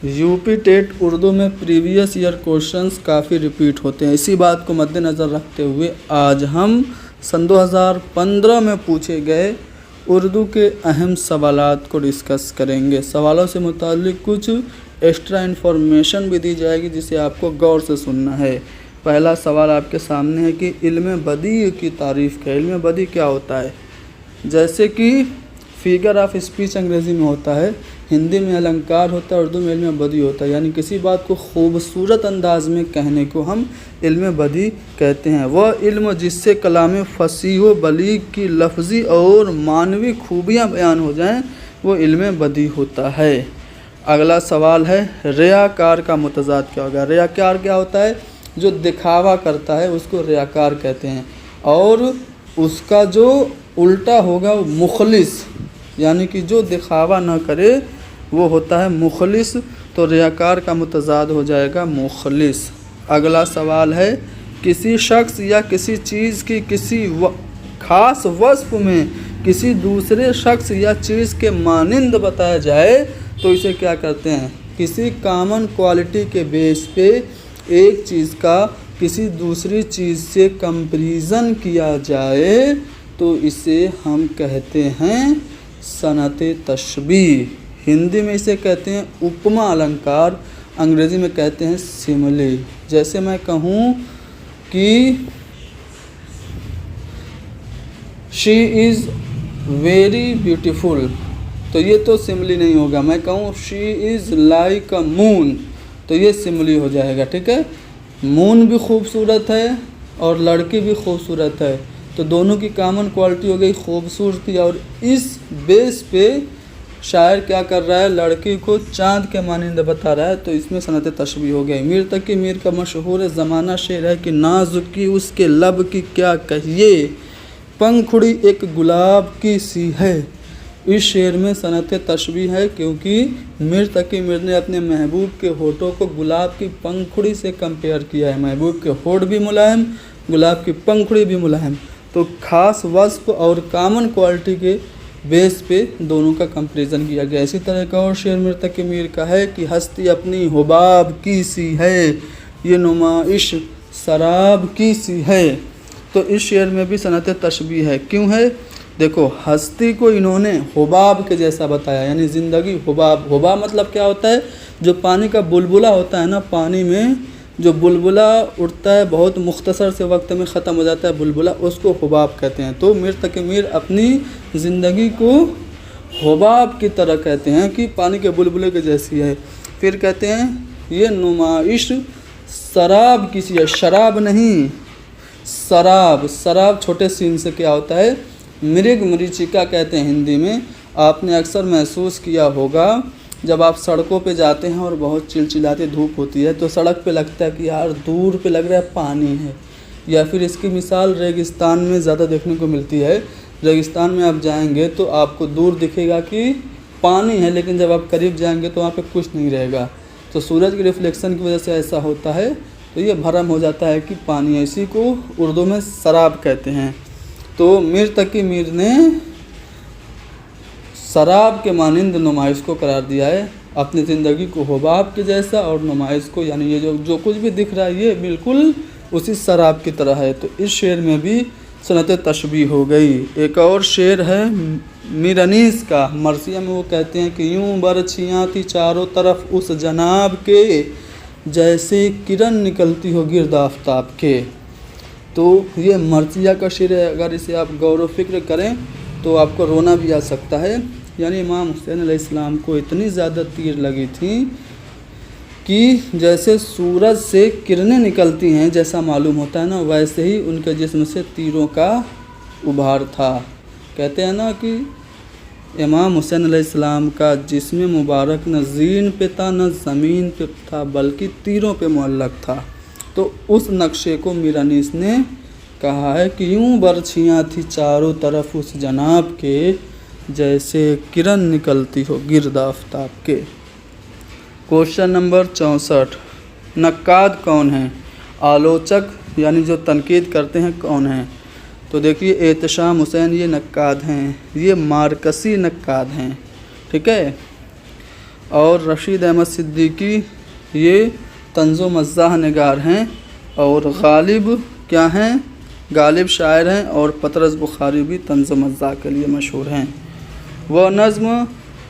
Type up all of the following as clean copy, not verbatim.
UP TET Urdu में previous year questions काफ़ी repeat होते हैं। इसी बात को मद्देनज़र रखते हुए आज हम सन 2015 में पूछे गए उर्दू के अहम सवालात को डिस्कस करेंगे। सवालों से मुताल्लिक कुछ एक्स्ट्रा इन्फॉर्मेशन भी दी जाएगी जिसे आपको गौर से सुनना है। पहला सवाल आपके सामने है कि इल्म बदी की तारीफ़ क्या है। इल्म बदी क्या होता है? जैसे कि फिगर ऑफ स्पीच अंग्रेज़ी में होता है, हिंदी में अलंकार होता है, उर्दू में इल्म बदी होता है। यानी किसी बात को खूबसूरत अंदाज में कहने को हम इल्म बदी कहते हैं। वह इल्म जिससे कलाम फसीह व बलीग की लफ्ज़ी और मानवी खूबियाँ बयान हो जाएं, वो इल्म बदी होता है। अगला सवाल है रियाकार का मुतज़ाद क्या होगा। रियाकार क्या होता है? जो दिखावा करता है उसको रियाकार कहते हैं, और उसका जो उल्टा होगा वो मुखलिस, यानी कि जो दिखावा ना करे वो होता है मुखलिस। तो रियाकार का मुतज़ाद हो जाएगा मुखलिस। अगला सवाल है किसी शख्स या किसी चीज़ की किसी ख़ास वस्फ़ में किसी दूसरे शख्स या चीज़ के मानिंद बताया जाए तो इसे क्या कहते हैं? किसी कॉमन क्वालिटी के बेस पे एक चीज़ का किसी दूसरी चीज़ से कंपैरिजन किया जाए तो इसे हम कहते हैं सनअते तशबीह। हिंदी में इसे कहते हैं उपमा अलंकार, अंग्रेज़ी में कहते हैं सिमिले। जैसे मैं कहूँ कि शी इज़ वेरी ब्यूटीफुल, तो ये तो सिमिली नहीं होगा। मैं कहूँ she is like a moon, तो ये सिमिली हो जाएगा। ठीक है, मून भी खूबसूरत है और लड़की भी खूबसूरत है, तो दोनों की कॉमन क्वालिटी हो गई खूबसूरती। और इस बेस पे शायर क्या कर रहा है? लड़की को चाँद के मानिंद बता रहा है, तो इसमें सनअत तशबीह हो गई। मीर तकी मीर का मशहूर ज़माना शेर है कि नाजुकी उसके लब की क्या कहिए, पंखुड़ी एक गुलाब की सी है। इस शेर में सनअत तशबीह है क्योंकि मीर तकी मीर ने अपने महबूब के होठों को गुलाब की पंखुड़ी से कंपेयर किया है। महबूब के होठ भी मुलायम, गुलाब की पंखुड़ी भी मुलायम, तो ख़ास वस्फ़ और कॉमन क्वालिटी के बेस पे दोनों का कंपैरिजन किया गया। इसी तरह का और शेर मीर तकी मीर का है कि हस्ती अपनी हुबाब की सी है, ये नुमाइश शराब की सी है। तो इस शेर में भी सनअत तशबीह है। क्यों है? देखो, हस्ती को इन्होंने हुबाब के जैसा बताया, यानी ज़िंदगी हुबाब। हुबाब मतलब क्या होता है? जो पानी का बुलबुला होता है ना, पानी में जो बुलबुला उठता है बहुत मुख्तसर से वक्त में ख़त्म हो जाता है बुलबुला, उसको हुबाब कहते हैं। तो मीर तकी मीर अपनी ज़िंदगी को हुबाब की तरह कहते हैं कि पानी के बुलबुले के जैसी है। फिर कहते हैं ये नुमाइश शराब किसी है, शराब नहीं शराब। शराब छोटे सीन से क्या होता है? मृग मरीचिका कहते हैं हिंदी में। आपने अक्सर महसूस किया होगा जब आप सड़कों पे जाते हैं और बहुत चिलचिलाती धूप होती है तो सड़क पे लगता है कि यार दूर पे लग रहा है पानी है। या फिर इसकी मिसाल रेगिस्तान में ज़्यादा देखने को मिलती है। रेगिस्तान में आप जाएंगे तो आपको दूर दिखेगा कि पानी है, लेकिन जब आप करीब जाएंगे तो वहाँ पे कुछ नहीं रहेगा। तो सूरज के रिफ्लेक्शन की वजह से ऐसा होता है, तो ये भरम हो जाता है कि पानी है। इसी को उर्दू में शराब कहते हैं। तो मीर तकी मीर ने शराब के मानिंद नुमाइश को करार दिया है, अपनी ज़िंदगी को हुबाब के जैसा, और नुमाइश को यानी ये जो कुछ भी दिख रहा है ये बिल्कुल उसी शराब की तरह है। तो इस शेर में भी सनअत तशबीह हो गई। एक और शेर है मीर अनीस का, मरसिया में वो कहते हैं कि यूं बरछियाँ थी चारों तरफ उस जनाब के, जैसे किरण निकलती हो गिर्द आफ़ताब के। तो ये मरसिया का शेर है। अगर इसे आप गौर व फिक्र करें तो आपको रोना भी आ सकता है। यानी इमाम हुसैन अलैहिस्सलाम को इतनी ज़्यादा तीर लगी थी कि जैसे सूरज से किरणें निकलती हैं जैसा मालूम होता है ना, वैसे ही उनके जिस्म से तीरों का उभार था। कहते हैं ना कि इमाम हुसैन अलैहिस्सलाम का जिस्म मुबारक न ज़ीन पे था न ज़मीन पे था, बल्कि तीरों पे मुअल्लक था। तो उस नक्शे को मीर अनीस ने कहा है कि यूं बरछियाँ थी चारों तरफ उस जनाब के, जैसे किरण निकलती हो गिर्द आफ़ताब के। क्वेश्चन नंबर 64, नक्काद कौन है? आलोचक यानी जो तनकीद करते हैं कौन हैं? तो देखिए एहतशाम हुसैन ये नक्काद हैं, ये मार्कसी नक्काद हैं। ठीक है, और रशीद अहमद सिद्दीकी ये तंज़ो मज़ाह निगार हैं, और गालिब क्या हैं, गालिब शायर हैं, और पतरस बुखारी भी तंज़ो मज़ाह के लिए मशहूर हैं। वह नज़्म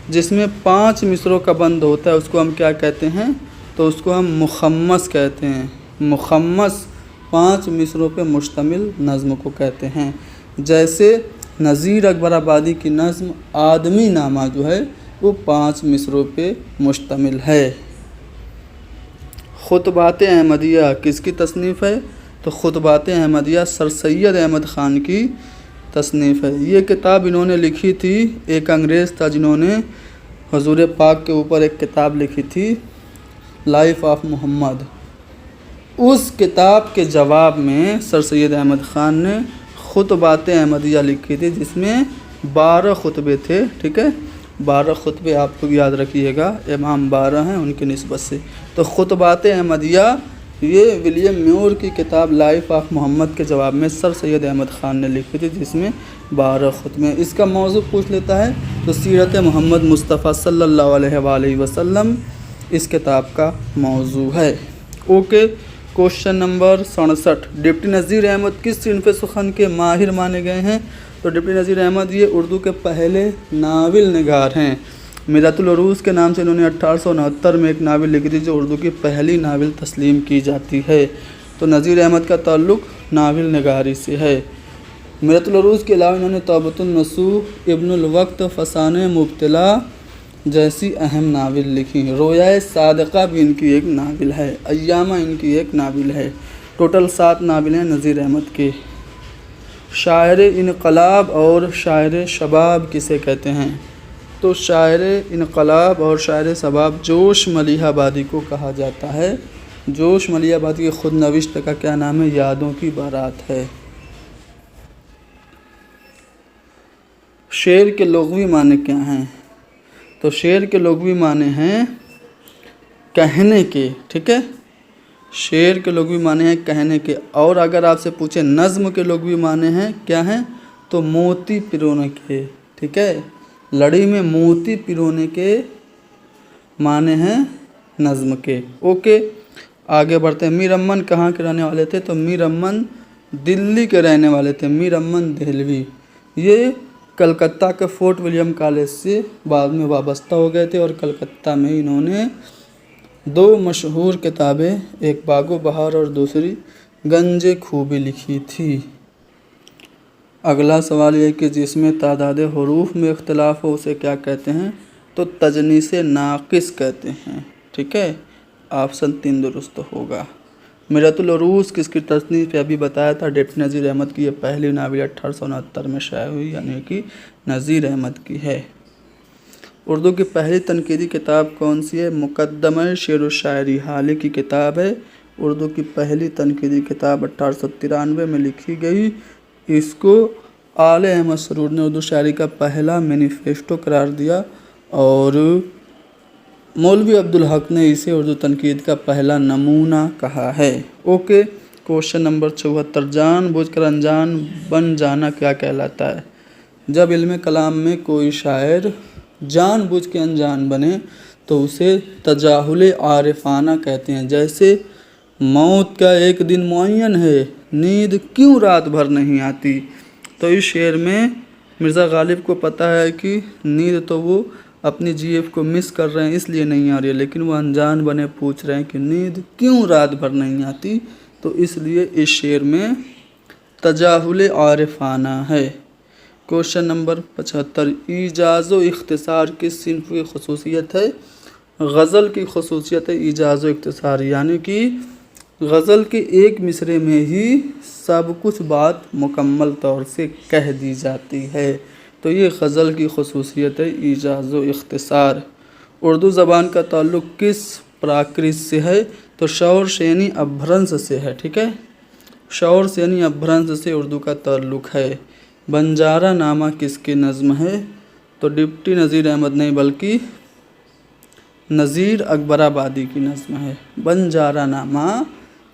जिसमें 5 मिसरों का बंद होता है उसको हम क्या कहते हैं, तो उसको हम मुखम्मस कहते हैं। मुखम्मस 5 मिसरों पे मुश्तमिल नज़्म को कहते हैं। जैसे नज़ीर अकबराबादी की नज़्म आदमी नामा जो है वो 5 मिसरों पे मुश्तमिल है। खुतबात अहमदिया किसकी तसनीफ़ है, तो खुतबात अहमदिया सर सैयद अहमद ख़ान की तसनीफ़ है। ये किताब इन्होंने लिखी थी, एक अंग्रेज़ था जिन्होंने हुज़ूर पाक के ऊपर एक किताब लिखी थी, लाइफ ऑफ मोहम्मद। उस किताब के जवाब में सर सैयद अहमद ख़ान ने खुतबात अहमदिया लिखी थी, जिसमें 12 खुतबे थे। ठीक है, 12 खुतबे आप लोग याद रखिएगा, इमाम 12 हैं उनकी निस्बत से। तो खुतबात अहमदिया ये विलियम म्यूर की किताब लाइफ ऑफ मोहम्मद के जवाब में सर सैयद अहमद ख़ान ने लिखी थी, जिसमें 12 खुतबे। इसका मौजू पूछ लेता है तो सीरत मोहम्मद मुस्तफ़ा सल्लल्लाहु अलैहि वसल्लम इस किताब का मौजू है। ओके, क्वेश्चन नंबर 67, डिप्टी नज़ीर अहमद किस सिन्फ़ सुखन के माहिर माने गए हैं, तो डिप्टी नज़ीर अहमद ये उर्दू के पहले नाविल निगार हैं। मिरातुल उरूस के नाम से इन्होंने 1869 में एक नाविल लिखी थी, जो उर्दू की पहली नाविल तस्लीम की जाती है। तो नज़ीर अहमद का ताल्लुक़ नाविल निगारी से है। मिरातुल उरूस के अलावा इन्होंने तौबतुन नसूह, इब्नुल वक्त, फसाने मुब्तला जैसी अहम नाविल लिखी। रोया सादका भी इनकी एक नाविल है, अय्यामा इनकी एक नाविल है। टोटल 7 नाविलें नज़ीर अहमद के। शायर इनकलाब और शायर शबाब किसे कहते हैं, तो शायर इनकलाब और शायर शबाब जोश मलिहाबादी को कहा जाता है। जोश मलिहाबादी की खुद नविश्त का क्या नाम है, यादों की बारात है। शेर के लुग़वी माने क्या हैं, तो शेर के लुग़वी माने हैं कहने के। ठीक है, शेर के लुग़वी माने हैं कहने के। और अगर आपसे पूछे नज़्म के लुग़वी माने हैं क्या हैं, तो मोती पिरोने के। ठीक है, लड़ी में मोती पिरोने के माने हैं नज़्म के। ओके, आगे बढ़ते हैं। मीर अमन कहाँ के रहने वाले थे, तो मीर अमन दिल्ली के रहने वाले थे। मीर अमन देहलवी ये कलकत्ता के फोर्ट विलियम कॉलेज से बाद में वाबस्ता हो गए थे, और कलकत्ता में इन्होंने 2 मशहूर किताबें, एक बागो बहार और दूसरी गंजे खूबी लिखी थी। अगला सवाल ये कि जिसमें तादाद हुरूफ में इख्तिलाफ़ हो उसे क्या कहते हैं, तो तजनीस नाक़िस कहते हैं। ठीक है, ऑप्शन 3 दुरुस्त होगा। मिरातुल उरूस किसकी तसनीफ़ अभी बताया था, डिप्टी नज़ीर अहमद की। ये पहली नाविल 1869 में शाया हुई, यानी कि नज़ीर अहमद की है। उर्दू की पहली तनकीदी किताब कौन सी है, मुक़द्दमा शेर व शायरी हाली की किताब है। उर्दू की पहली तनकीदी किताब 1893 में लिखी गई। इसको आले अहमद सरूर ने उर्दू शायरी का पहला मैनिफेस्टो करार दिया, और मौलवी अब्दुल हक ने इसे उर्दू तनकीद का पहला नमूना कहा है। ओके, क्वेश्चन नंबर 74, जानबूझकर अनजान बन जाना क्या कहलाता है, जब इल्म कलाम में कोई शायर जानबूझ के अनजान बने तो उसे तजाहुल आरिफाना कहते हैं। जैसे मौत का एक दिन मुअय्यन है, नींद क्यों रात भर नहीं आती, तो इस शेर में मिर्ज़ा गालिब को पता है कि नींद तो वो अपनी जीएफ को मिस कर रहे हैं इसलिए नहीं आ रही है, लेकिन वो अनजान बने पूछ रहे हैं कि नींद क्यों रात भर नहीं आती, तो इसलिए इस शेर में तजाहुल आरिफाना है। क्वेश्चन नंबर 75, ईजाज़ व इख्तिसार किस सिन्फ़ की ख़ुसूसियत है, गज़ल की ख़ुसूसियत है ईजाज़ व इख्तिसार, यानी कि गज़ल के एक मिसरे में ही सब कुछ बात मुकम्मल तौर से कह दी जाती है, तो ये गज़ल की ख़ुसूसियत है ईजाज़ व इख्तिसार। उर्दू ज़बान का ताल्लुक़ किस प्राकृत से है, तो शौर शेनी अभ्रंश से है। ठीक है, शौर शेनी अभ्रंश से उर्दू का ताल्लुक़ है। बंजारा नामा किसकी नज़्म है, तो डिप्टी नज़ीर अहमद नहीं बल्कि नज़ीर अकबराबादी की नज़्म है। बंजारा नामा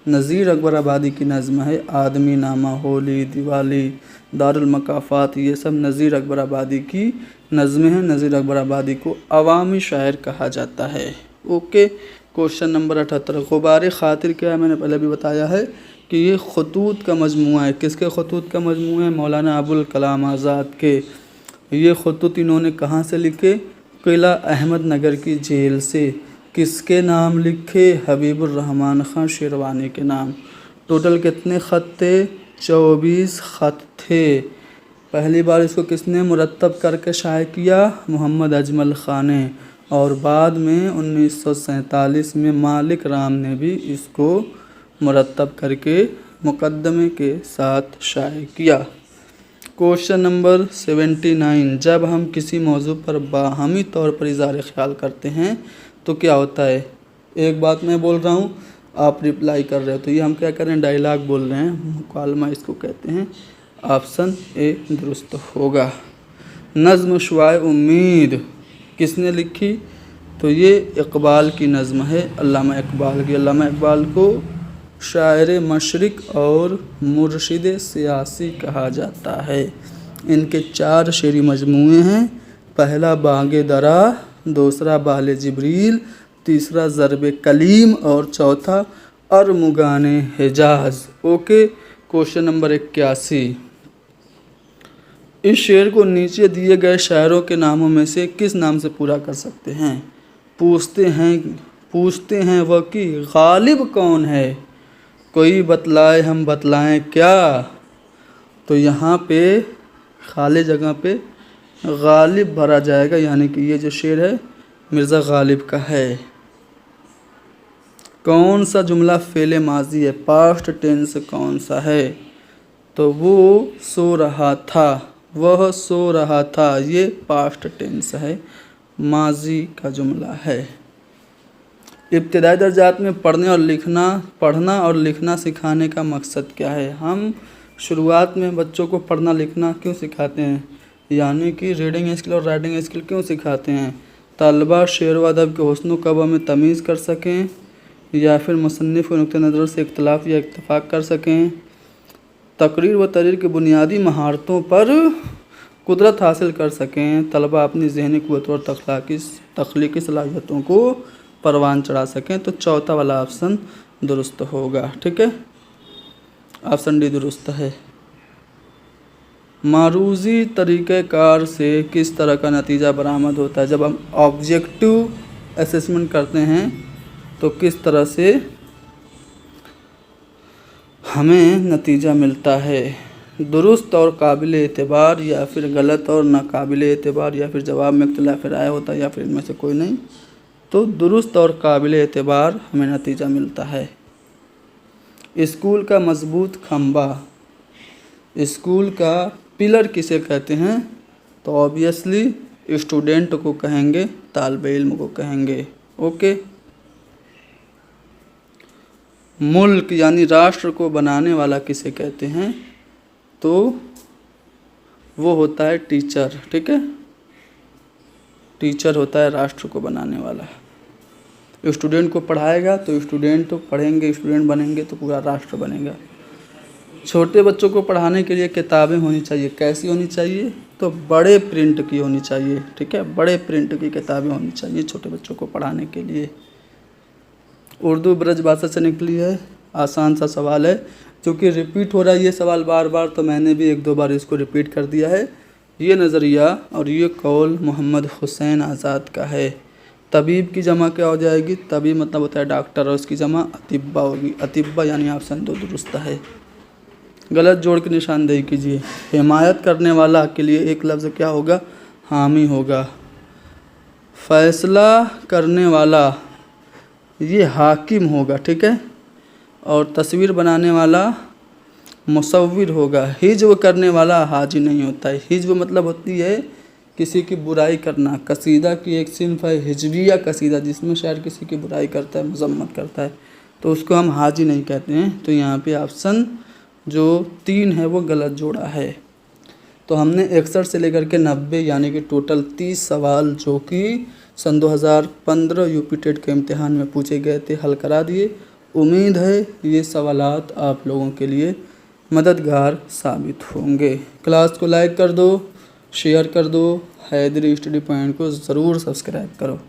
नज़ीर अकबर आबादी की नज़्म है। आदमी नामा, होली, दिवाली, दारुल मकाफ़ात, ये सब नज़ीर अकबर आबादी की नज़्में हैं। नज़ीर अकबर आबादी को अवामी शायर कहा जाता है। ओके, क्वेश्चन नंबर 78, ग़ुबार ख़ातिर क्या है? मैंने पहले भी बताया है कि ये ख़ुतूत का मजमूआ है। किसके ख़ुतूत का मजमूआ है? मौलाना अबुल कलाम आज़ाद के। ये ख़ुतूत इन्होंने कहाँ से लिखे? किला अहमद नगर की जेल से। किसके नाम लिखे? हबीबुर रहमान ख़ान शेरवानी के नाम। टोटल कितने ख़त थे? 24 ख़त थे। पहली बार इसको किसने मुरत्तब करके शाये किया? मोहम्मद अजमल ख़ान ने। और बाद में 1947 में मालिक राम ने भी इसको मुरत्तब करके मुकद्दमे के साथ शाये किया। क्वेश्चन नंबर 79, जब हम किसी मौजू पर बाहमी तौर पर इज़हार ख्याल करते हैं तो क्या होता है? एक बात मैं बोल रहा हूँ, आप रिप्लाई कर रहे हो, तो ये हम क्या कर रहे हैं? डायलॉग बोल रहे हैं, मुकालमा इसको कहते हैं। ऑप्शन ए दुरुस्त होगा। नज़्म शुआए उम्मीद किसने लिखी? तो ये इकबाल की नज़्म है, अल्लामा इकबाल की। अल्लामा इकबाल को शायर मशरिक़ और मुर्शिद सियासी कहा जाता है। इनके 4 शेरी मजमूए हैं। पहला बाग़े दरा, दूसरा बाले जिब्रील, तीसरा ज़रबे कलीम और चौथा अरमुगाने हिजाज़। ओके, क्वेश्चन नंबर 81, इस शेर को नीचे दिए गए शायरों के नामों में से किस नाम से पूरा कर सकते हैं? पूछते हैं वह कि गालिब कौन है, कोई बतलाए हम बतलाएं क्या? तो यहाँ पे खाली जगह पे गालिब भरा जाएगा, यानी कि ये जो शेर है मिर्ज़ा गालिब का है। कौन सा जुमला फ़ेले माजी है? पास्ट टेंस कौन सा है? तो वो सो रहा था, वह सो रहा था, ये पास्ट टेंस है, माजी का जुमला है। इब्तिदाई दर्जात में पढ़ना और लिखना सिखाने का मकसद क्या है? हम शुरुआत में बच्चों को पढ़ना लिखना क्यों सिखाते हैं? यानी कि रीडिंग स्किल और राइटिंग स्किल क्यों सिखाते हैं? तलबा शेर व अदब के हुस्न क़बा में तमीज़ कर सकें, या फिर मुसन्निफ़ के नुक्ते नज़र से इख्तलाफ या इत्तफ़ाक़ कर सकें, तकरीर व तहरीर की बुनियादी महारतों पर कुदरत हासिल कर सकें, तलबा अपनी ज़हनी क़ुव्वत और तख्लीकी सलाहियतों को परवान चढ़ा सकें। तो चौथा वाला ऑप्शन दुरुस्त होगा। ठीक है, ऑप्शन डी दुरुस्त है। मारूज़ी तरीक़ेकार से किस तरह का नतीजा बरामद होता है? जब हम ऑब्जेक्टिव असेसमेंट करते हैं तो किस तरह से हमें नतीजा मिलता है? दुरुस्त और काबिल एतबार, या फिर गलत और नाकाबिल एतबार, या फिर जवाब में इख्तिलाफ़ राय होता है, या फिर इनमें से कोई नहीं? तो दुरुस्त और काबिल एतबार हमें नतीजा मिलता है। स्कूल का मजबूत खंबा, स्कूल का पिलर किसे कहते हैं? तो ऑब्वियसली स्टूडेंट को कहेंगे, तालिबे इल्म को कहेंगे। ओके, मुल्क यानी राष्ट्र को बनाने वाला किसे कहते हैं? तो वो होता है टीचर। ठीक है, टीचर होता है राष्ट्र को बनाने वाला। स्टूडेंट को पढ़ाएगा तो स्टूडेंट तो पढ़ेंगे, स्टूडेंट बनेंगे तो पूरा राष्ट्र बनेगा। छोटे बच्चों को पढ़ाने के लिए किताबें होनी चाहिए, कैसी होनी चाहिए? तो बड़े प्रिंट की होनी चाहिए। ठीक है, बड़े प्रिंट की किताबें होनी चाहिए छोटे बच्चों को पढ़ाने के लिए। उर्दू ब्रज भाषा से निकली है, आसान सा सवाल है, क्योंकि रिपीट हो रहा है ये सवाल बार बार, तो मैंने भी 1-2 बार इसको रिपीट कर दिया है। ये नज़रिया और ये कौल मोहम्मद हुसैन आज़ाद का है। तबीब की जमा क्या हो जाएगी? तबीब मतलब होता है डॉक्टर, और उसकी जमा अतिब्बा होगी। अतिब्बा यानी ऑप्शन 2 दुरुस्त है। गलत जोड़ की निशानदेही कीजिए। हिमायत करने वाला के लिए एक लफ्ज़ क्या होगा? हामी होगा। फैसला करने वाला ये हाकिम होगा। ठीक है, और तस्वीर बनाने वाला मुसव्विर होगा। हिज्व करने वाला हाजी नहीं होता है। हिज्व मतलब होती है किसी की बुराई करना। कसीदा की एक सिन्फ है हिजविया कसीदा, जिसमें शायर किसी की बुराई करता है, मजम्मत करता है, तो उसको हम हाजी नहीं कहते हैं। तो यहाँ पे ऑप्शन जो 3 है वो गलत जोड़ा है। तो हमने 61 से लेकर के 90 यानी कि टोटल 30 सवाल जो कि सन 2015 यूपी टेट के इम्तिहान में पूछे गए थे हल करा दिए, उम्मीद है ये सवालात आप लोगों के लिए मददगार साबित होंगे। क्लास को लाइक कर दो, शेयर कर दो, हैदरी स्टडी पॉइंट को ज़रूर सब्सक्राइब करो।